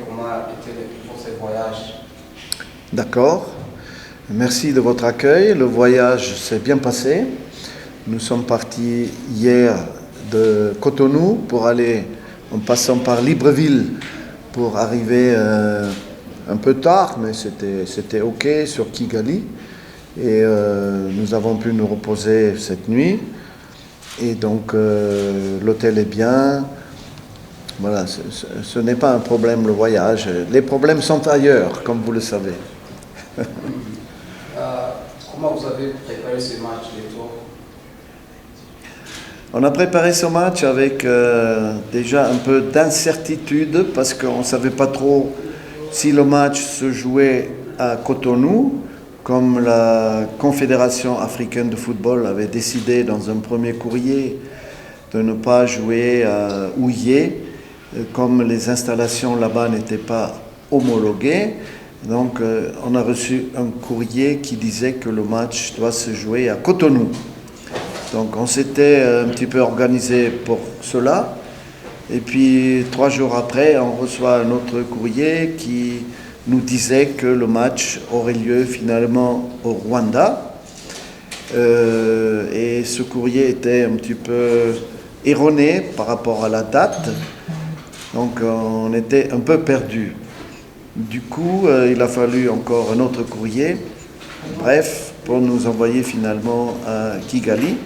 comment était pour ce voyage? D'accord. Merci de votre accueil. Le voyage s'est bien passé. Nous sommes partis hier de Cotonou pour aller, en passant par Libreville, pour arriver un peu tard, mais c'était OK sur Kigali. Et nous avons pu nous reposer cette nuit. Et donc l'hôtel est bien. Voilà, ce n'est pas un problème le voyage. Les problèmes sont ailleurs, comme vous le savez. Comment vous avez préparé ce match de tour? On a préparé ce match avec déjà un peu d'incertitude parce qu'on ne savait pas trop si le match se jouait à Cotonou, comme la Confédération africaine de football avait décidé dans un premier courrier de ne pas jouer à Houillé, comme les installations là-bas n'étaient pas homologuées. Donc on a reçu un courrier qui disait que le match doit se jouer à Cotonou. Donc on s'était un petit peu organisé pour cela. Et puis 3 jours après, on reçoit un autre courrier qui nous disait que le match aurait lieu finalement au Rwanda. Et ce courrier était un petit peu erroné par rapport à la date. Donc on était un peu perdu. Du coup, il a fallu encore un autre courrier, bref, pour nous envoyer finalement à Kigali,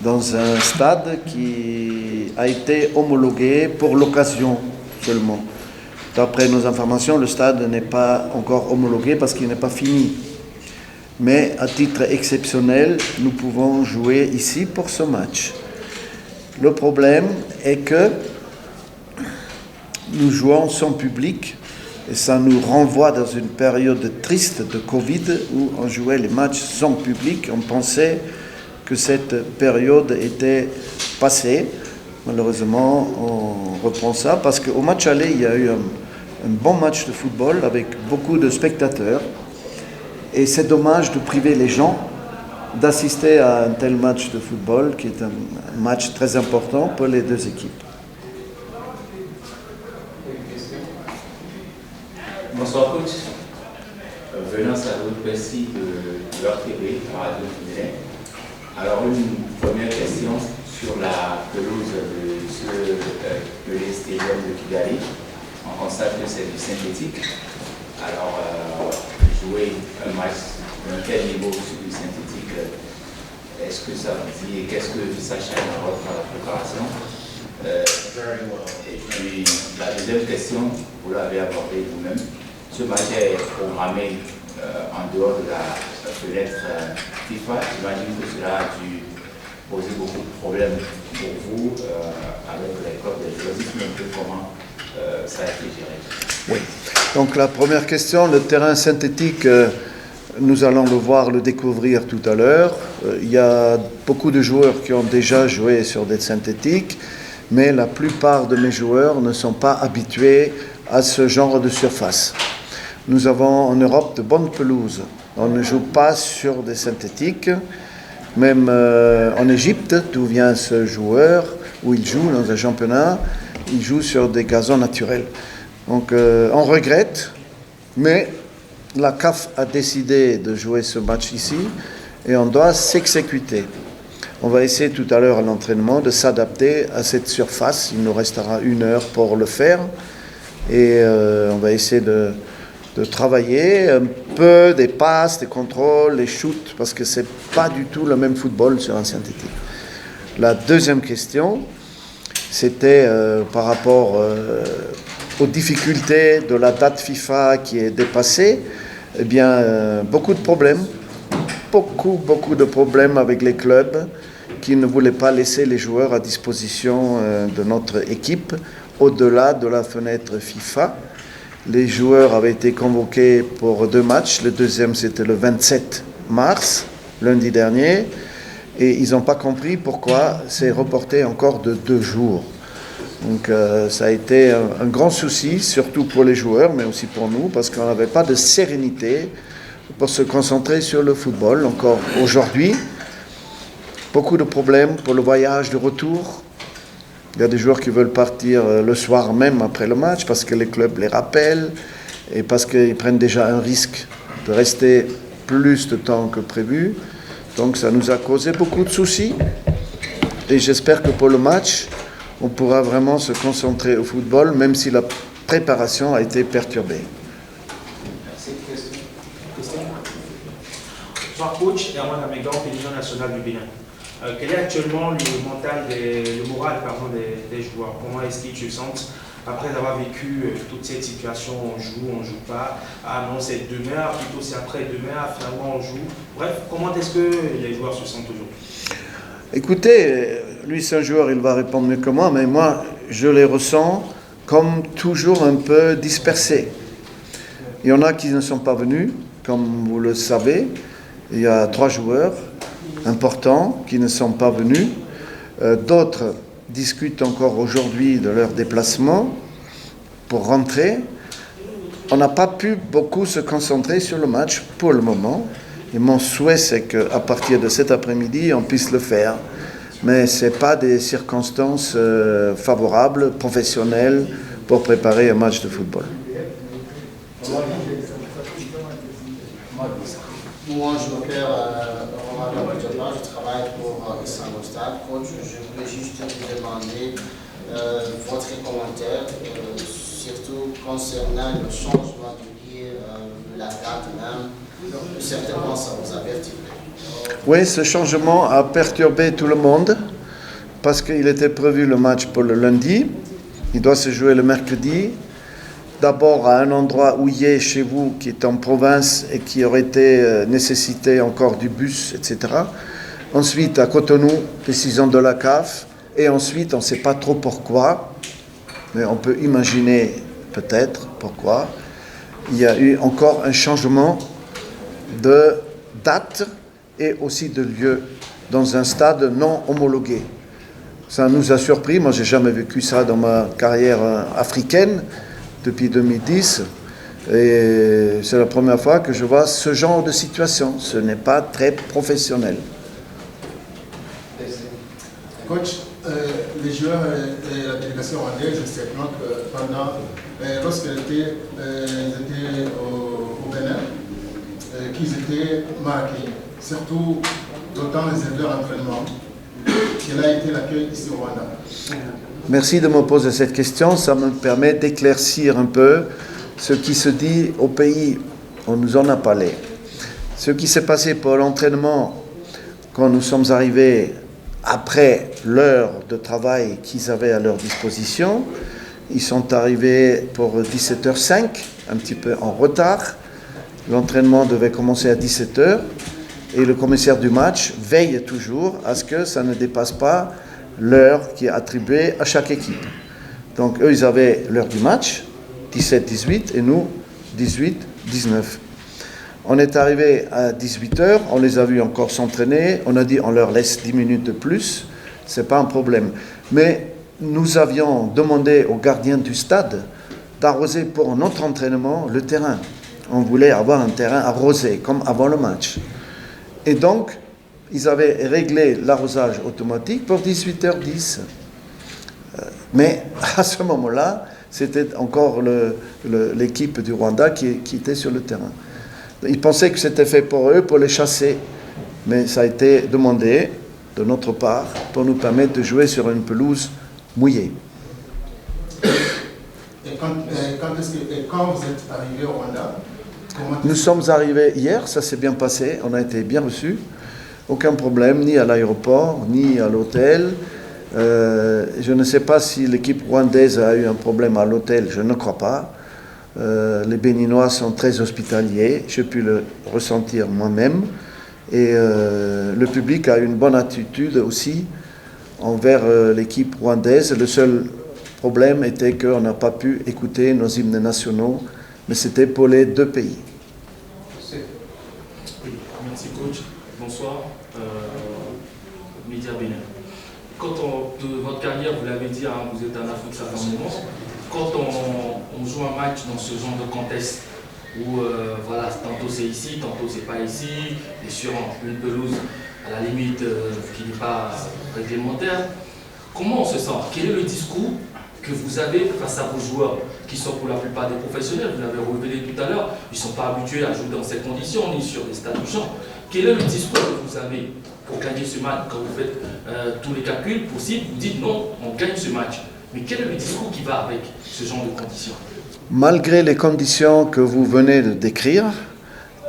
dans un stade qui a été homologué pour l'occasion seulement. D'après nos informations, le stade n'est pas encore homologué parce qu'il n'est pas fini. Mais à titre exceptionnel, nous pouvons jouer ici pour ce match. Le problème est que nous jouons sans public et ça nous renvoie dans une période triste de Covid où on jouait les matchs sans public. On pensait que cette période était passée. Malheureusement, on reprend ça parce qu'au match aller, il y a eu un bon match de football avec beaucoup de spectateurs. Et c'est dommage de priver les gens d'assister à un tel match de football qui est un match très important pour les deux équipes. Bonsoir coach. Venant Salou Percy de RTV, Radio Fédérée. Alors une première question sur la pelouse de l'Stadium de Kigali. On constate que c'est du synthétique. Alors jouer un match d'un tel niveau sur du synthétique, est-ce que ça vous dit et qu'est-ce que ça change dans votre préparation? Et puis la deuxième question, vous l'avez abordée vous-même. Ce match est programmé en dehors de la fenêtre FIFA. J'imagine que cela a dû poser beaucoup de problèmes pour vous avec les clubs de joueurs. Dites-moi un peu comment ça a été géré. Oui. Donc la première question, le terrain synthétique, nous allons le voir, le découvrir tout à l'heure. Il y a beaucoup de joueurs qui ont déjà joué sur des synthétiques, mais la plupart de mes joueurs ne sont pas habitués à ce genre de surface. Nous avons en Europe de bonnes pelouses. On ne joue pas sur des synthétiques. Même en Égypte, d'où vient ce joueur, où il joue dans un championnat, il joue sur des gazons naturels. Donc on regrette, mais la CAF a décidé de jouer ce match ici et on doit s'exécuter. On va essayer tout à l'heure à l'entraînement de s'adapter à cette surface. Il nous restera 1 heure pour le faire et on va essayer de travailler un peu des passes, des contrôles, les shoots, parce que c'est pas du tout le même football sur un synthétique. La deuxième question, c'était par rapport aux difficultés de la date FIFA qui est dépassée. Eh bien, beaucoup de problèmes, beaucoup de problèmes avec les clubs qui ne voulaient pas laisser les joueurs à disposition de notre équipe au-delà de la fenêtre FIFA. Les joueurs avaient été convoqués pour 2 matchs. Le deuxième, c'était le 27 mars, lundi dernier. Et ils n'ont pas compris pourquoi c'est reporté encore de 2 jours. Donc ça a été un grand souci, surtout pour les joueurs, mais aussi pour nous, parce qu'on n'avait pas de sérénité pour se concentrer sur le football. Encore aujourd'hui, beaucoup de problèmes pour le voyage de retour. Il y a des joueurs qui veulent partir le soir même après le match parce que les clubs les rappellent et parce qu'ils prennent déjà un risque de rester plus de temps que prévu. Donc ça nous a causé beaucoup de soucis. Et j'espère que pour le match, on pourra vraiment se concentrer au football, même si la préparation a été perturbée. Merci. Question. Bonsoir coach, Erwan Amégan, président national du Bénin. Quel est actuellement le moral des joueurs? Comment est-ce qu'ils se sentent après avoir vécu toute cette situation? On joue pas. Ah non, c'est demain, plutôt c'est après-demain, finalement on joue. Bref, comment est-ce que les joueurs se sentent aujourd'hui? Écoutez, lui c'est un joueur, il va répondre mieux que moi, mais moi je les ressens comme toujours un peu dispersés. Il y en a qui ne sont pas venus, comme vous le savez. Il y a 3 joueurs importants qui ne sont pas venus. D'autres discutent encore aujourd'hui de leur déplacement pour rentrer. On n'a pas pu beaucoup se concentrer sur le match pour le moment. Et mon souhait, c'est qu'à partir de cet après-midi, on puisse le faire. Mais ce n'est pas des circonstances favorables, professionnelles, pour préparer un match de football. Moi, je m'appelle Romain Labadjaba, je travaille pour Istanbul Stade. Coach, je voulais juste vous demander votre commentaire, surtout concernant le changement de billet, la date même. Certainement, ça vous a perturbé. Oui, ce changement a perturbé tout le monde parce qu'il était prévu le match pour le lundi. Il doit se jouer le mercredi. D'abord à un endroit où il est chez vous, qui est en province et qui aurait été nécessité encore du bus, etc. Ensuite à Cotonou, décision de la CAF. Et ensuite, on ne sait pas trop pourquoi, mais on peut imaginer peut-être pourquoi. Il y a eu encore un changement de date et aussi de lieu dans un stade non homologué. Ça nous a surpris. Moi, je n'ai jamais vécu ça dans ma carrière africaine depuis 2010. Et c'est la première fois que je vois ce genre de situation. Ce n'est pas très professionnel. Coach, les joueurs et la délégation rwandaise, c'est que lorsqu'ils étaient au Bénin, qu'ils étaient marqués, surtout d'autant les erreurs d'entraînement. Quel a été l'accueil ici au Rwanda? Merci de me poser cette question. Ça me permet d'éclaircir un peu ce qui se dit au pays. On nous en a parlé. Ce qui s'est passé pour l'entraînement quand nous sommes arrivés après l'heure de travail qu'ils avaient à leur disposition. Ils sont arrivés pour 17h05, un petit peu en retard. L'entraînement devait commencer à 17h et le commissaire du match veille toujours à ce que ça ne dépasse pas l'heure qui est attribuée à chaque équipe. Donc eux, ils avaient l'heure du match, 17-18, et nous, 18-19. On est arrivé à 18h, on les a vus encore s'entraîner, on a dit on leur laisse 10 minutes de plus, c'est pas un problème. Mais nous avions demandé aux gardiens du stade d'arroser pour notre entraînement le terrain. On voulait avoir un terrain arrosé, comme avant le match. Et donc, ils avaient réglé l'arrosage automatique pour 18h10. Mais à ce moment-là, c'était encore l'équipe du Rwanda qui était sur le terrain. Ils pensaient que c'était fait pour eux, pour les chasser. Mais ça a été demandé de notre part pour nous permettre de jouer sur une pelouse mouillée. Et quand vous êtes arrivé au Rwanda, nous sommes arrivés hier, ça s'est bien passé, on a été bien reçus. Aucun problème, ni à l'aéroport, ni à l'hôtel. Je ne sais pas si l'équipe rwandaise a eu un problème à l'hôtel, je ne crois pas. Les Béninois sont très hospitaliers, j'ai pu le ressentir moi-même. Et le public a une bonne attitude aussi envers l'équipe rwandaise. Le seul problème était qu'on n'a pas pu écouter nos hymnes nationaux, mais c'était pour les deux pays. Oui, merci coach. Bonsoir, Média Bénin. De votre carrière, vous l'avez dit, hein, vous êtes en Afrique, ça fait un moment. Quand on joue un match dans ce genre de contexte, où voilà, tantôt c'est ici, tantôt c'est pas ici, et sur une pelouse à la limite qui n'est pas réglementaire, Comment on se sent? Quel est le discours que vous avez face à vos joueurs qui sont pour la plupart des professionnels? Vous l'avez révélé tout à l'heure, ils ne sont pas habitués à jouer dans ces conditions ni sur des stades touchants. Quel est le discours que vous avez pour gagner ce match? Quand vous faites tous les calculs possibles, vous dites non, on gagne ce match. Mais quel est le discours qui va avec ce genre de conditions? Malgré les conditions que vous venez de décrire,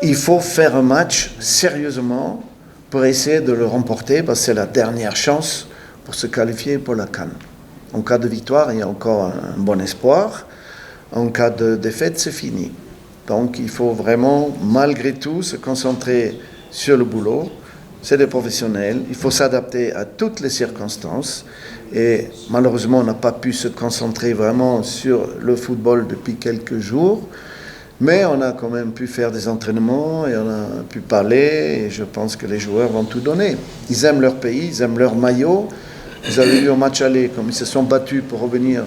il faut faire un match sérieusement pour essayer de le remporter, parce que c'est la dernière chance pour se qualifier pour la CAN. En cas de victoire, il y a encore un bon espoir. En cas de défaite, c'est fini. Donc il faut vraiment, malgré tout, se concentrer sur le boulot. C'est des professionnels, il faut s'adapter à toutes les circonstances. Et malheureusement, on n'a pas pu se concentrer vraiment sur le football depuis quelques jours. Mais on a quand même pu faire des entraînements et on a pu parler. Et je pense que les joueurs vont tout donner. Ils aiment leur pays, ils aiment leur maillot. Vous avez vu au match aller, comme ils se sont battus pour revenir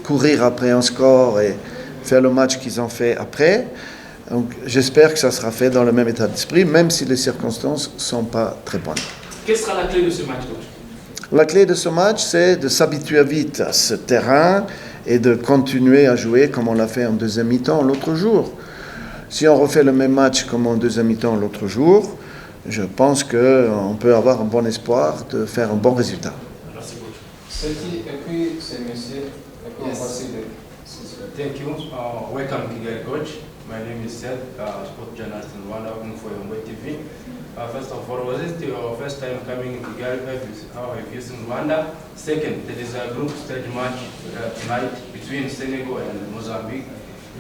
courir après un score et faire le match qu'ils ont fait après. Donc, j'espère que ça sera fait dans le même état d'esprit, même si les circonstances ne sont pas très bonnes. Quelle sera la clé de ce match, coach? La clé de ce match, c'est de s'habituer vite à ce terrain et de continuer à jouer comme on l'a fait en deuxième mi-temps l'autre jour. Si on refait le même match comme en deuxième mi-temps l'autre jour, je pense qu'on peut avoir un bon espoir de faire un bon résultat. Merci, coach. Et puis, c'est monsieur. Et puis, on va essayer de... Thank you. Welcome, Kigali coach. My name is Seth, sport journalist in Rwanda, working for Yombo TV. First of all, was it your first time coming in Kigali? How have you seen Rwanda? Second, there is a group stage match tonight between Senegal and Mozambique.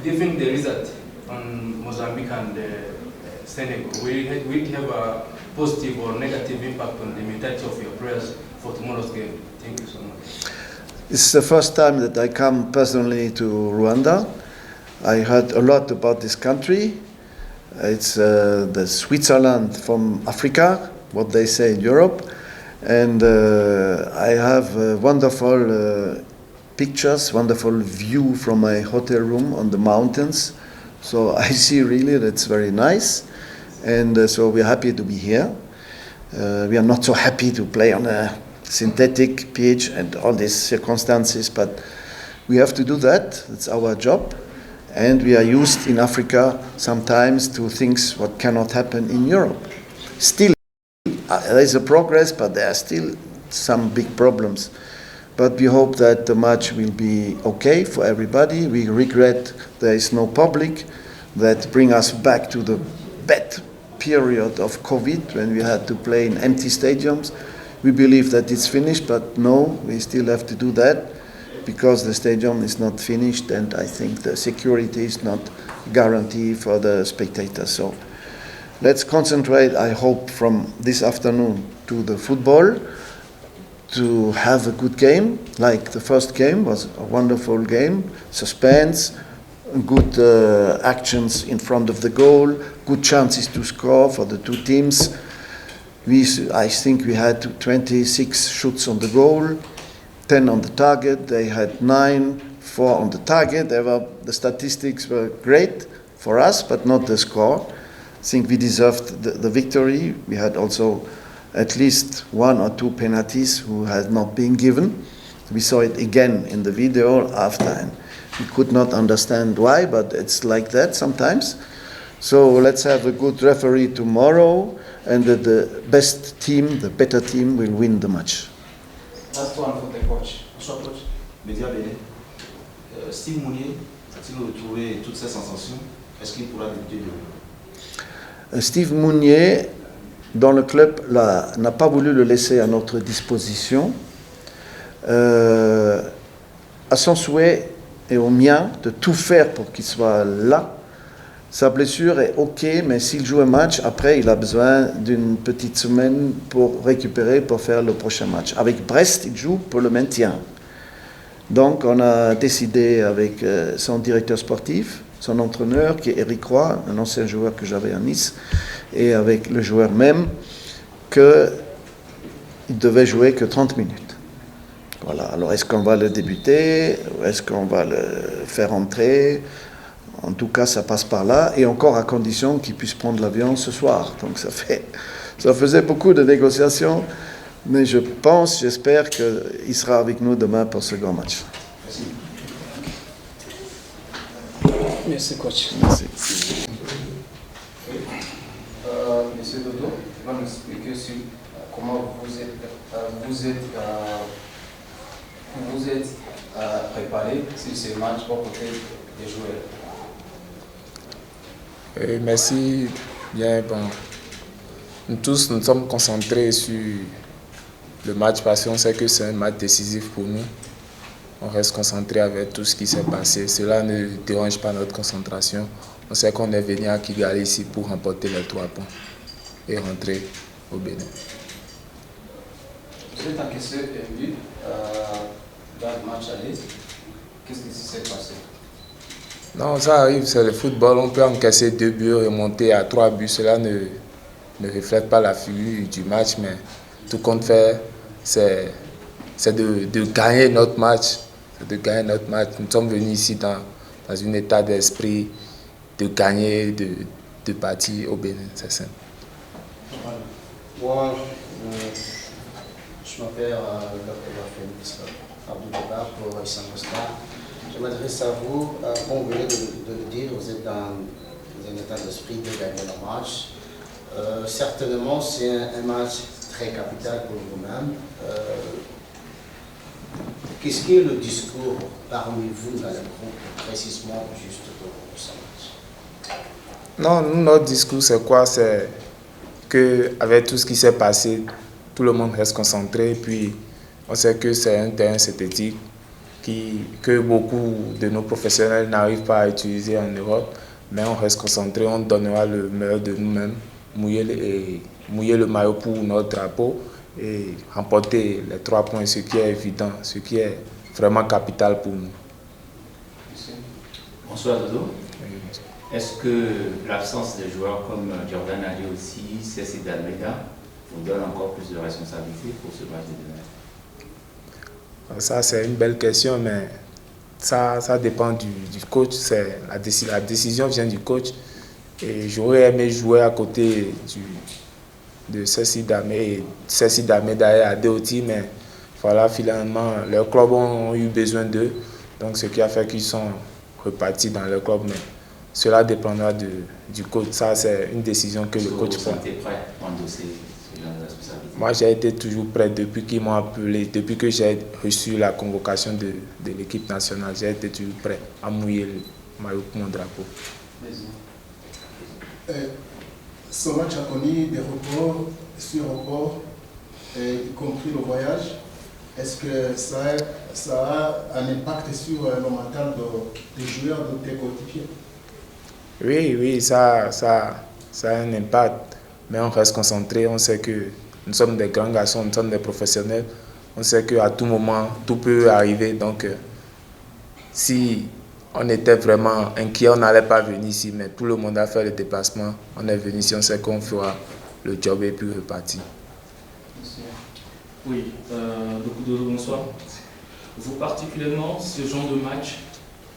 Do you think the result on Mozambique and Senegal will have a positive or negative impact on the mentality of your players for tomorrow's game? Thank you so much. It's the first time that I come personally to Rwanda. I heard a lot about this country. It's the Switzerland from Africa, what they say in Europe. And I have wonderful pictures, wonderful view from my hotel room on the mountains. So I see really that's very nice. And so we're happy to be here. We are not so happy to play on a synthetic pitch and all these circumstances, but we have to do that. It's our job. And we are used in Africa sometimes to things what cannot happen in Europe. Still, there is a progress, but there are still some big problems. But we hope that the match will be okay for everybody. We regret there is no public. That brings us back to the bad period of COVID when we had to play in empty stadiums. We believe that it's finished, but no, we still have to do that, because the stadium is not finished and I think the security is not guaranteed for the spectators. So let's concentrate, I hope, from this afternoon to the football, to have a good game, like the first game was a wonderful game, suspense, good actions in front of the goal, good chances to score for the two teams. I think we had 26 shots on the goal, 10 on the target. They had 9, 4 on the target. The statistics were great for us, but not the score. I think we deserved the victory. We had also at least 1 or 2 penalties who had not been given. We saw it again in the video after, and we could not understand why, but it's like that sometimes. So let's have a good referee tomorrow, and the best team, the better team, will win the match. Last one for the coach. Bonsoir coach, Média Bénin. Steve Mounier a-t-il retrouvé toutes ses sensations? Est-ce qu'il pourra débuter demain? Steve Mounier, dans le club, n'a pas voulu le laisser à notre disposition. À son souhait et au mien de tout faire pour qu'il soit là. Sa blessure est ok, mais s'il joue un match, après il a besoin d'une petite semaine pour récupérer, pour faire le prochain match. Avec Brest, il joue pour le maintien. Donc on a décidé avec son directeur sportif, son entraîneur qui est Eric Roy, un ancien joueur que j'avais à Nice, et avec le joueur même, qu'il devait jouer que 30 minutes. Voilà, alors est-ce qu'on va le débuter, ou est-ce qu'on va le faire entrer? En tout cas, ça passe par là, et encore à condition qu'il puisse prendre l'avion ce soir. Donc ça faisait beaucoup de négociations, Mais je pense, j'espère qu'il sera avec nous demain pour ce grand match. Merci. Merci, coach. Merci. Monsieur Dodo va nous expliquer sur comment vous êtes préparé sur ce match aux côtés des joueurs. Merci. Bien, bon. Nous tous, nous sommes concentrés sur le match parce qu'on sait que c'est un match décisif pour nous. On reste concentré avec tout ce qui s'est passé. Cela ne dérange pas notre concentration. On sait qu'on est venu à Kigali ici pour remporter les 3 points et rentrer au Bénin. Vous êtes encaissé un but dans le match aller. Qu'est-ce qui s'est passé? Non, ça arrive, c'est le football. On peut encaisser 2 buts et monter à 3 buts. Cela ne reflète pas la figure du match, mais tout compte fait, c'est de gagner notre match. Nous sommes venus ici dans un état d'esprit de gagner, de partir au Bénin, c'est simple. Moi, je m'appelle Dr. Félix Abdou-Bakar pour Istanbul Star. Je m'adresse à vous. Comme vous venez de le dire, vous êtes dans un état d'esprit de gagner le match. Certainement, c'est un match très capital pour vous-même. Qu'est-ce qui est le discours parmi vous dans le groupe, précisément juste pour ce match? Non, notre discours, c'est quoi? C'est qu'avec tout ce qui s'est passé, tout le monde reste concentré. Puis, on sait que c'est un terrain synthétique que beaucoup de nos professionnels n'arrivent pas à utiliser en Europe. Mais on reste concentré, on donnera le meilleur de nous-mêmes, mouiller le maillot pour notre drapeau et remporter les 3 points, ce qui est évident, ce qui est vraiment capital pour nous. Bonsoir Dodo. Est-ce que l'absence de joueurs comme Jordan Ali aussi, Cécile Almeida, vous donne encore plus de responsabilité pour ce match de demain? Ça, c'est une belle question, mais ça dépend du coach. La décision vient du coach. Et j'aurais aimé jouer à côté de Cécile Almeida et Adeoti, mais voilà, finalement, leurs clubs ont eu besoin d'eux. Donc, ce qui a fait qu'ils sont repartis dans leur club. Mais cela dépendra du coach. Ça, c'est une décision que le coach prend. Vous êtes prêt à endosser ce genre de responsabilité? Moi, j'ai été toujours prêt depuis qu'ils m'ont appelé, depuis que j'ai reçu la convocation de l'équipe nationale. J'ai été toujours prêt à mouiller le maillot pour mon drapeau. Ce match a connu des reports sur reports, y compris le voyage. Est-ce que ça a un impact sur le mental des joueurs, de tes coéquipiers? Oui, ça a un impact, mais on reste concentré. On sait que nous sommes des grands garçons, nous sommes des professionnels. On sait qu'à tout moment, tout peut arriver. Donc, si on était vraiment inquiet, on n'allait pas venir ici, mais tout le monde a fait le déplacement. On est venu ici, on sait qu'on fera le job et puis repartir. Oui, bonsoir. Vous particulièrement, ce genre de match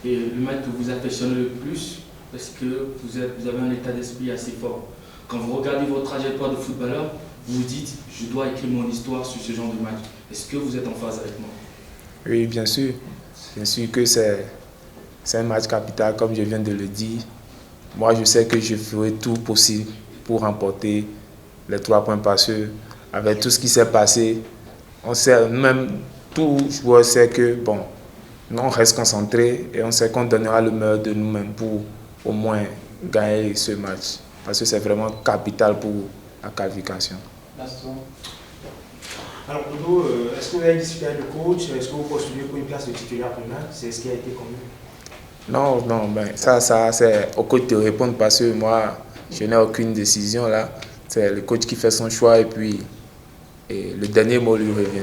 est le match que vous affectionnez le plus parce que vous avez un état d'esprit assez fort. Quand vous regardez votre trajectoire de footballeur, vous vous dites, je dois écrire mon histoire sur ce genre de match. Est-ce que vous êtes en phase avec moi? Oui, bien sûr. Bien sûr que c'est un match capital, comme je viens de le dire. Moi, je sais que je ferai tout possible pour remporter les 3 points parce que avec tout ce qui s'est passé, on sait, même tout joueur sait que, bon, on reste concentré et on sait qu'on donnera le meilleur de nous-mêmes pour au moins gagner ce match. Parce que c'est vraiment capital pour la qualification. Alors, Dodo, est-ce que vous avez discuté avec le coach? Est-ce que vous postulez pour une place de titulaire demain? C'est ce qui a été convenu? Non, ben, ça c'est au coach de répondre parce que moi, je n'ai aucune décision là. C'est le coach qui fait son choix et puis le dernier mot lui revient.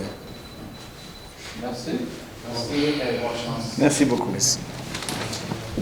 Merci. Merci et bonne chance. Merci beaucoup. Merci.